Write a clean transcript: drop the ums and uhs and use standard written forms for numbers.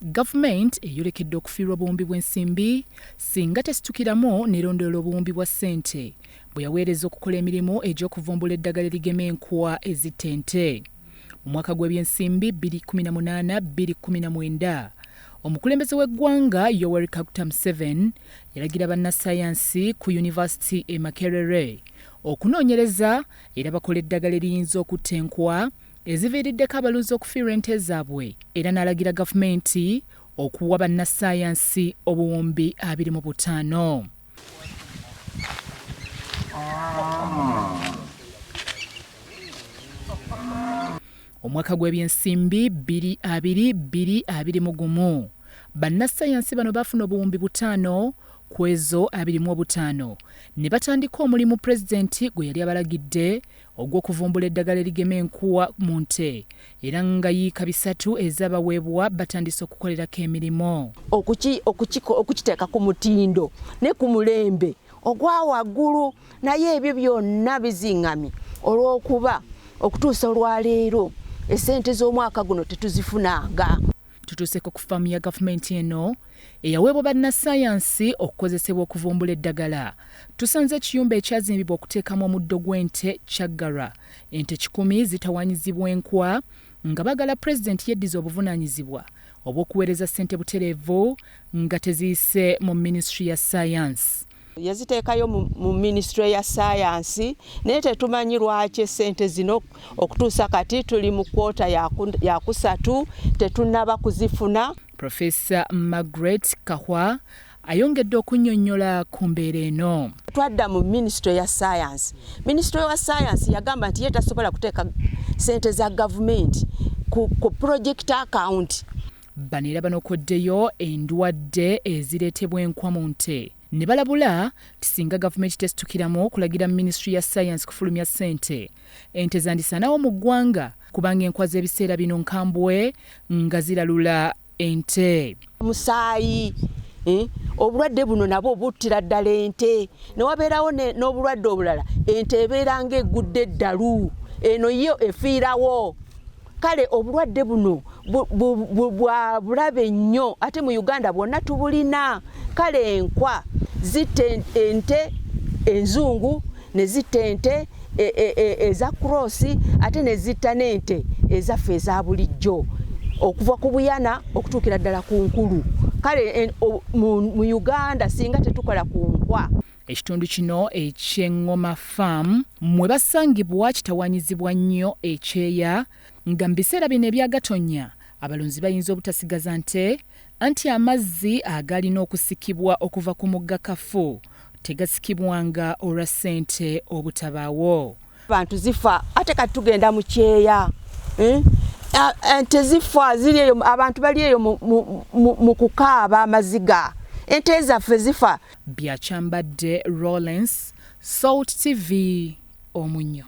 Gavumenti eyolekedde okufiirwa obuwumbi bw'ensimbi singa tesitukiramu n'erondoola obuwumbi bwa ssente bwe yaweereza okukola emirimu egy'okuvumbula eddagala erigema enkwa ezitta ente. Mu mwaka gw'ebyensimbi 2018-2019, omukulembeze w'eggwanga Yoweri Kaguta Museveni yalagira bannassaayansi ku Yunivasite e Makerere okunoonyereza era bakola eddagala eriyinza okutta enkwa eziviiriddeko abalunzi okufiirwa ente zaabwe, era n'alagira gavumenti okuwa bannassaayansi obuwumbi 25. Omwaka gw'ebyensimbi 2020-2021, bannassaayansi bano baafuna obuwumbi 5 ku ezo 25 ne batandika omulimu pulezidenti gwe yali abalagidde ogw'okuvumbula eddagala erigema enkuwa mu nte, era nga yiika 3 ez'abaweebwa batandise okukolerako emirimu. Okukiteeka ku mutindo ne ku mulembe ogwa waggulu, naye ebyo byonna bizingamye olw'okuba okutuusa olwaleero essente z'omwaka guno tetuzifunanga. Tutuuseko ku faamu ya gavumenti eno eyaweebwa bannassaayansi okukozesebwa okuvumbula eddagala. Tusanze ekiyumba ekyazimbibwa okuteekamu omuddo gw'ente kyaggala, ente 100 zitawaanyizibwa enkwa, nga bagala pulezidenti yeddiza obuvunaanyizibwa obw'okuweereza ssente butereevu nga teziyise mu minisitule ya ssaayansi. Yaziteekayo mu minisitule ya ssaayansi, naye tetumanyi lwaki essente zino okutuusa kati tuli mu kwota ya 3 tetunnaba kuzifuna. Profesa Margaret Kahwa ayongedde okunnyonnyola ku mbeera eno. Twadda mu minisitule ya ssaayansi. Minisitule ya ssaayansi yagamba nti ye tasobola kuteeka ssente za gavumenti ku project account. Bano era banookoddeyo endwadde ezireetebwa enkwa mu nte. Ne balabula nti singa gavumenti tesitukiramu kulagira minisitule ya ssaayansi kufulumya ssente, ente zandisaanawo mu ggwanga kubanga enkwa z'ebiseera bino nkambwe nga ziralula ente. Musaayi, obulwadde buno nabwo buttira ddala ente, ne wabeerawo n'obulwadde obulala ente ebeera ng'eggudde eddalu, eno yo efiirawo. Kale obulwadde buno bwa bulabe nnyo, ate mu Uganda bwonna tubulina. Kale enkwa zitta ente enzungu, ne zitta ente eza kuroosi, ate ne zitta n'ente ezaffe eza bulijjo, okuva ku buyana okutuukira ddala ku nkulu. Kale mu Uganda singa tetukola ku nkwa. Ekitundu kino eky'Engoma Farm mwe basangibwa kitawaanyizibwa nnyo ekyeya, nga mu biseera bino ebyagatonnya abalunzi bayinza obutasigaza nte, anti amazzi agalina okusikibwa okuva ku mugga Kafu tegasikibwanga olwa ssente obutabaawo. Abantu zifa ate kati tugenda mu kyeya, ente zifa ziri eyo, abantu bali eyo mu kukaaba amaziga, ente zaffe zifa. Byakyambadde Rollins, Salt TV, Omunnyo.